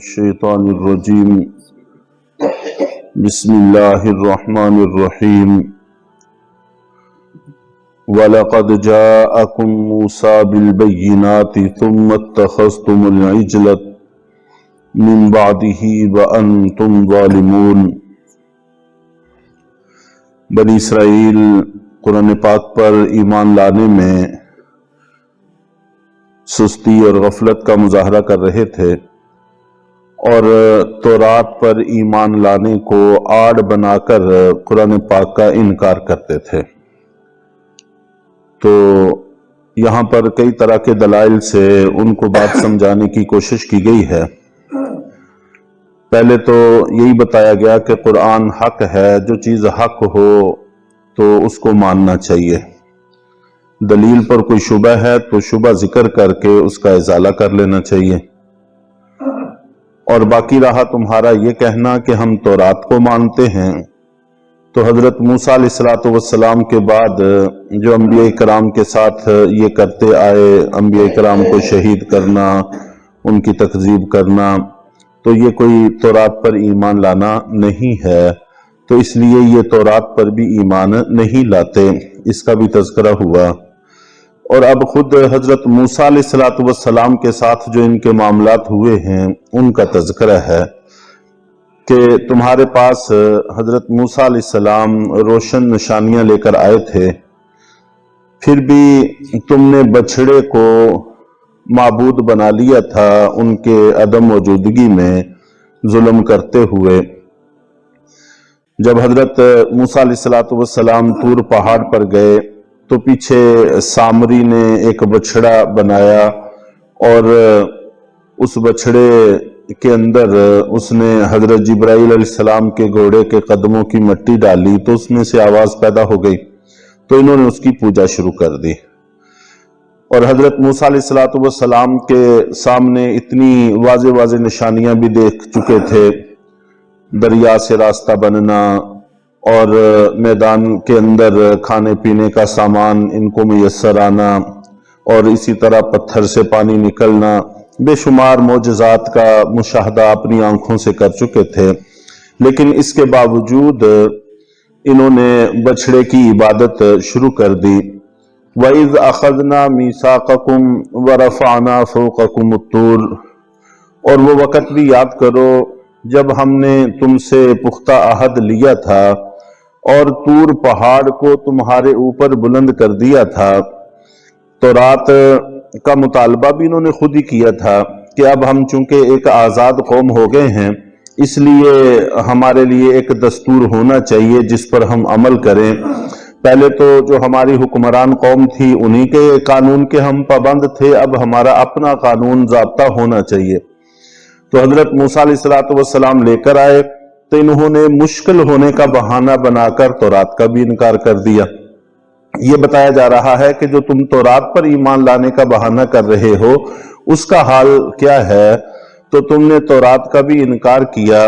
الشيطان الرجيم بسم الله الرحمن الرحيم وَلَقَدْ جَاءَكُمْ مُوسَى بِالْبَيِّنَاتِ ثُمَّ اتَّخَذْتُمُ الْعِجْلَ مِنْ بَعْدِهِ وَأَنْتُمْ ظَالِمُونَ۔ بنی اسرائیل قرآن پاک پر ایمان لانے میں سستی اور غفلت کا مظاہرہ کر رہے تھے اور تورات پر ایمان لانے کو آڑ بنا کر قرآن پاک کا انکار کرتے تھے۔ تو یہاں پر کئی طرح کے دلائل سے ان کو بات سمجھانے کی کوشش کی گئی ہے۔ پہلے تو یہی بتایا گیا کہ قرآن حق ہے، جو چیز حق ہو تو اس کو ماننا چاہیے۔ دلیل پر کوئی شبہ ہے تو شبہ ذکر کر کے اس کا ازالہ کر لینا چاہیے، اور باقی رہا تمہارا یہ کہنا کہ ہم تورات کو مانتے ہیں، تو حضرت موسیٰ علیہ السلام کے بعد جو انبیاء کرام کے ساتھ یہ کرتے آئے، انبیاء کرام کو شہید کرنا، ان کی تکذیب کرنا، تو یہ کوئی تورات پر ایمان لانا نہیں ہے، تو اس لیے یہ تورات پر بھی ایمان نہیں لاتے، اس کا بھی تذکرہ ہوا۔ اور اب خود حضرت موسیٰ علیہ السلام کے ساتھ جو ان کے معاملات ہوئے ہیں ان کا تذکرہ ہے کہ تمہارے پاس حضرت موسیٰ علیہ السلام روشن نشانیاں لے کر آئے تھے، پھر بھی تم نے بچھڑے کو معبود بنا لیا تھا ان کے عدم موجودگی میں ظلم کرتے ہوئے۔ جب حضرت موسیٰ علیہ السلام طور پہاڑ پر گئے تو پیچھے سامری نے ایک بچھڑا بنایا اور اس بچھڑے کے اندر اس نے حضرت جبرائیل علیہ السلام کے گھوڑے کے قدموں کی مٹی ڈالی تو اس میں سے آواز پیدا ہو گئی، تو انہوں نے اس کی پوجا شروع کر دی۔ اور حضرت موسیٰ علیہ السلام کے سامنے اتنی واضح واضح نشانیاں بھی دیکھ چکے تھے، دریا سے راستہ بننا اور میدان کے اندر کھانے پینے کا سامان ان کو میسر آنا، اور اسی طرح پتھر سے پانی نکلنا، بے شمار معجزات کا مشاہدہ اپنی آنکھوں سے کر چکے تھے، لیکن اس کے باوجود انہوں نے بچھڑے کی عبادت شروع کر دی۔ وَإِذْ أَخَذْنَا مِيثَاقَكُمْ وَرَفَعْنَا فَوْقَكُمُ الطُّورَ، اور وہ وقت بھی یاد کرو جب ہم نے تم سے پختہ عہد لیا تھا اور طور پہاڑ کو تمہارے اوپر بلند کر دیا تھا۔ تورات کا مطالبہ بھی انہوں نے خود ہی کیا تھا کہ اب ہم چونکہ ایک آزاد قوم ہو گئے ہیں، اس لیے ہمارے لیے ایک دستور ہونا چاہیے جس پر ہم عمل کریں۔ پہلے تو جو ہماری حکمران قوم تھی انہی کے قانون کے ہم پابند تھے، اب ہمارا اپنا قانون ضابطہ ہونا چاہیے۔ تو حضرت موسیٰ علیہ السلام لے کر آئے تو انہوں نے مشکل ہونے کا بہانہ بنا کر تورات کا بھی انکار کر دیا۔ یہ بتایا جا رہا ہے کہ جو تم تورات پر ایمان لانے کا بہانہ کر رہے ہو اس کا حال کیا ہے، تو تم نے تورات کا بھی انکار کیا،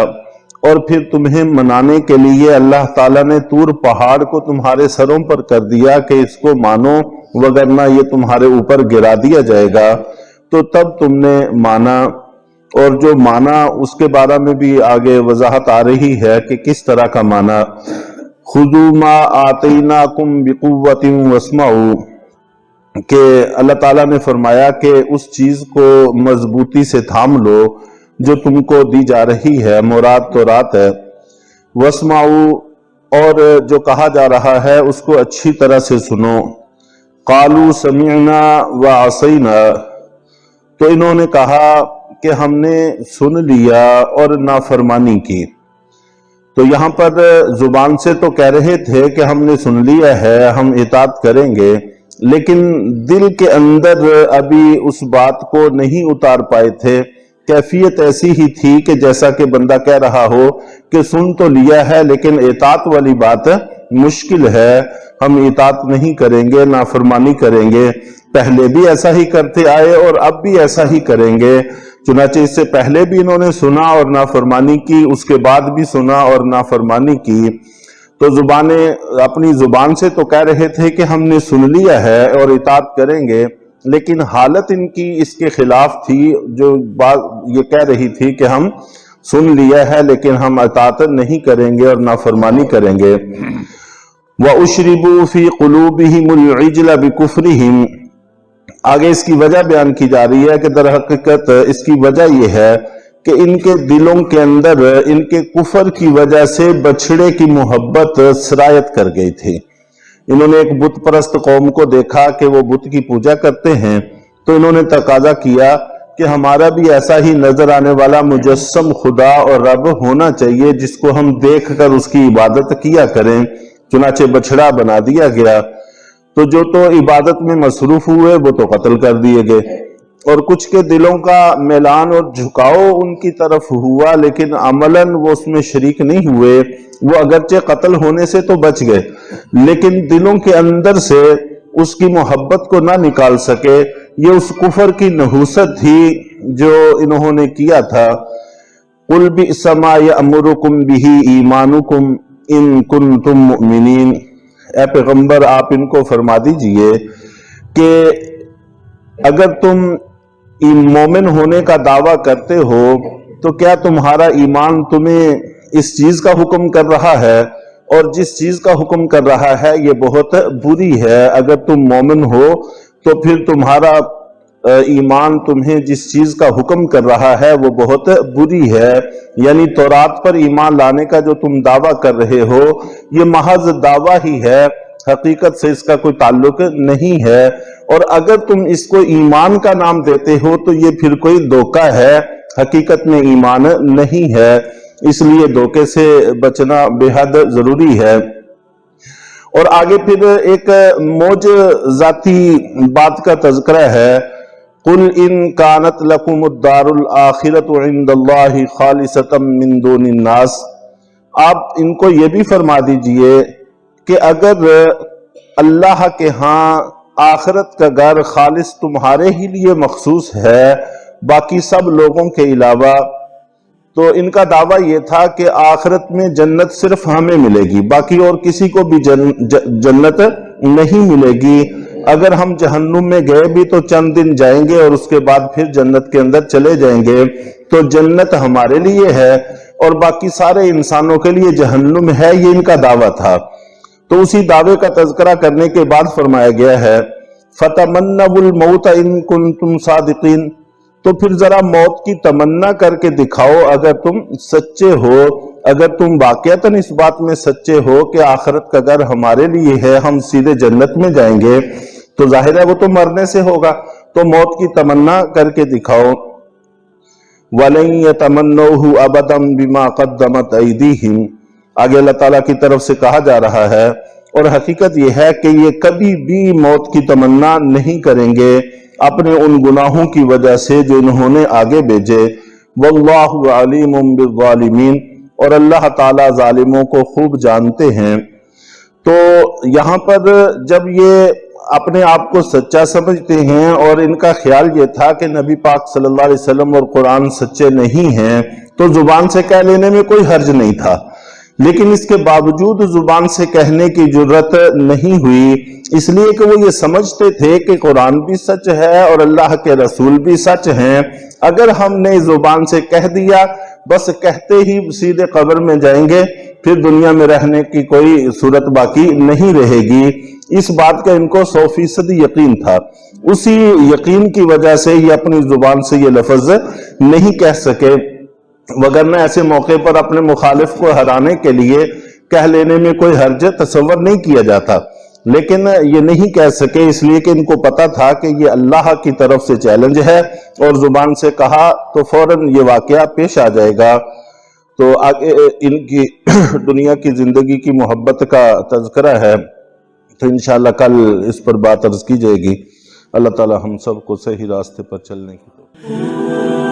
اور پھر تمہیں منانے کے لیے اللہ تعالیٰ نے طور پہاڑ کو تمہارے سروں پر کر دیا کہ اس کو مانو وگرنہ یہ تمہارے اوپر گرا دیا جائے گا، تو تب تم نے مانا۔ اور جو مانا اس کے بارے میں بھی آگے وضاحت آ رہی ہے کہ کس طرح کا مانا۔ خُذُوا مَا آتَيْنَاكُمْ بِقُوَّةٍ وَاسْمَعُوا، کہ اللہ تعالیٰ نے فرمایا کہ اس چیز کو مضبوطی سے تھام لو جو تم کو دی جا رہی ہے، مراد تورات ہے۔ وَاسْمَعُوا، اور جو کہا جا رہا ہے اس کو اچھی طرح سے سنو۔ قَالُوا سَمِعْنَا وَعَصَيْنَا، تو انہوں نے کہا کہ ہم نے سن لیا اور نافرمانی کی۔ تو یہاں پر زبان سے تو کہہ رہے تھے کہ ہم نے سن لیا ہے، ہم اطاعت کریں گے، لیکن دل کے اندر ابھی اس بات کو نہیں اتار پائے تھے۔ کیفیت ایسی ہی تھی کہ جیسا کہ بندہ کہہ رہا ہو کہ سن تو لیا ہے لیکن اطاعت والی بات مشکل ہے، ہم اطاعت نہیں کریں گے، نافرمانی کریں گے۔ پہلے بھی ایسا ہی کرتے آئے اور اب بھی ایسا ہی کریں گے۔ چنانچہ اس سے پہلے بھی انہوں نے سنا اور نافرمانی کی، اس کے بعد بھی سنا اور نافرمانی کی۔ تو اپنی زبان سے تو کہہ رہے تھے کہ ہم نے سن لیا ہے اور اطاعت کریں گے، لیکن حالت ان کی اس کے خلاف تھی، جو بات یہ کہہ رہی تھی کہ ہم سن لیا ہے لیکن ہم اطاعت نہیں کریں گے اور نافرمانی کریں گے۔ وَأُشْرِبُوا فِي قُلُوبِهِمُ الْعِجْلَ بِكُفْرِهِمْ، آگے اس کی وجہ بیان کی جا رہی ہے کہ در حقیقت اس کی وجہ یہ ہے کہ ان کے دلوں کے اندر ان کے کفر کی وجہ سے بچھڑے کی محبت سرایت کر گئی تھی۔ انہوں نے ایک بت پرست قوم کو دیکھا کہ وہ بت کی پوجا کرتے ہیں، تو انہوں نے تقاضا کیا کہ ہمارا بھی ایسا ہی نظر آنے والا مجسم خدا اور رب ہونا چاہیے جس کو ہم دیکھ کر اس کی عبادت کیا کریں۔ چنانچہ بچھڑا بنا دیا گیا، تو جو تو عبادت میں مصروف ہوئے وہ تو قتل کر دیے گئے، اور کچھ کے دلوں کا میلان اور جھکاؤ ان کی طرف ہوا لیکن عملاً وہ اس میں شریک نہیں ہوئے۔ وہ اگرچہ قتل ہونے سے تو بچ گئے لیکن دلوں کے اندر سے اس کی محبت کو نہ نکال سکے۔ یہ اس کفر کی نحوست تھی جو انہوں نے کیا تھا۔ قُلْ بِئْسَ مَا يَأْمُرُكُمْ بِهِ إِيمَانُكُمْ إِن كُنتُم مُؤْمِنِينَ، اے پیغمبر آپ ان کو فرما دیجئے کہ اگر تم مومن ہونے کا دعویٰ کرتے ہو تو کیا تمہارا ایمان تمہیں اس چیز کا حکم کر رہا ہے، اور جس چیز کا حکم کر رہا ہے یہ بہت بری ہے۔ اگر تم مومن ہو تو پھر تمہارا ایمان تمہیں جس چیز کا حکم کر رہا ہے وہ بہت بری ہے، یعنی تورات پر ایمان لانے کا جو تم دعویٰ کر رہے ہو یہ محض دعویٰ ہی ہے، حقیقت سے اس کا کوئی تعلق نہیں ہے، اور اگر تم اس کو ایمان کا نام دیتے ہو تو یہ پھر کوئی دھوکہ ہے، حقیقت میں ایمان نہیں ہے۔ اس لیے دھوکے سے بچنا بے حد ضروری ہے۔ اور آگے پھر ایک معجزاتی بات کا تذکرہ ہے، قُلْ إِن كَانَتْ لَكُمُ الدَّارُ الْآخِرَةُ عِندَ اللَّهِ خَالِصَةً مِّن دُونِ النَّاسِ، آپ ان کو یہ بھی فرما دیجئے کہ اگر اللہ کے ہاں آخرت کا گھر خالص تمہارے ہی لیے مخصوص ہے باقی سب لوگوں کے علاوہ، تو ان کا دعویٰ یہ تھا کہ آخرت میں جنت صرف ہمیں ملے گی، باقی اور کسی کو بھی جنت نہیں ملے گی۔ اگر ہم جہنم میں گئے بھی تو چند دن جائیں گے اور اس کے بعد پھر جنت کے اندر چلے جائیں گے، تو جنت ہمارے لیے ہے اور باقی سارے انسانوں کے لیے جہنم ہے، یہ ان کا دعویٰ تھا۔ تو اسی دعوے کا تذکرہ کرنے کے بعد فرمایا گیا ہے فَتَمَنَّوُا الْمَوْتَ إِن كُنتُمْ صَادِقِينَ، تو پھر ذرا موت کی تمنا کر کے دکھاؤ اگر تم سچے ہو، اگر تم واقعتاً اس بات میں سچے ہو کہ آخرت کا گھر ہمارے لیے ہے، ہم سیدھے جنت میں جائیں گے، تو ظاہر ہے وہ تو مرنے سے ہوگا، تو موت کی تمنا کر کے دکھاؤ۔ وَلَن يَتَمَنَّوْهُ أَبَدًا بِمَا قَدَّمَتْ أَيْدِيهِمْ، آگے اللہ تعالیٰ کی طرف سے کہا جا رہا ہے، اور حقیقت یہ ہے کہ یہ کبھی بھی موت کی تمنا نہیں کریں گے اپنے ان گناہوں کی وجہ سے جو انہوں نے آگے بھیجے۔ وَاللَّهُ عَلِيمٌ بِالظَّالِمِينَ، اور اللہ تعالیٰ ظالموں کو خوب جانتے ہیں۔ تو یہاں پر جب یہ اپنے آپ کو سچا سمجھتے ہیں اور ان کا خیال یہ تھا کہ نبی پاک صلی اللہ علیہ وسلم اور قرآن سچے نہیں ہیں، تو زبان سے کہہ لینے میں کوئی حرج نہیں تھا، لیکن اس کے باوجود زبان سے کہنے کی جرت نہیں ہوئی، اس لیے کہ وہ یہ سمجھتے تھے کہ قرآن بھی سچ ہے اور اللہ کے رسول بھی سچ ہیں۔ اگر ہم نے زبان سے کہہ دیا بس کہتے ہی سیدھے قبر میں جائیں گے، پھر دنیا میں رہنے کی کوئی صورت باقی نہیں رہے گی۔ اس بات کا ان کو 100% یقین تھا، اسی یقین کی وجہ سے یہ اپنی زبان سے یہ لفظ نہیں کہہ سکے، وگرنہ ایسے موقع پر اپنے مخالف کو ہرانے کے لیے کہہ لینے میں کوئی حرج تصور نہیں کیا جاتا، لیکن یہ نہیں کہہ سکے اس لیے کہ ان کو پتا تھا کہ یہ اللہ کی طرف سے چیلنج ہے، اور زبان سے کہا تو فوراً یہ واقعہ پیش آ جائے گا۔ تو آگے ان کی دنیا کی زندگی کی محبت کا تذکرہ ہے، تو انشاءاللہ کل اس پر بات عرض کی جائے گی۔ اللہ تعالی ہم سب کو صحیح راستے پر چلنے کی توفیق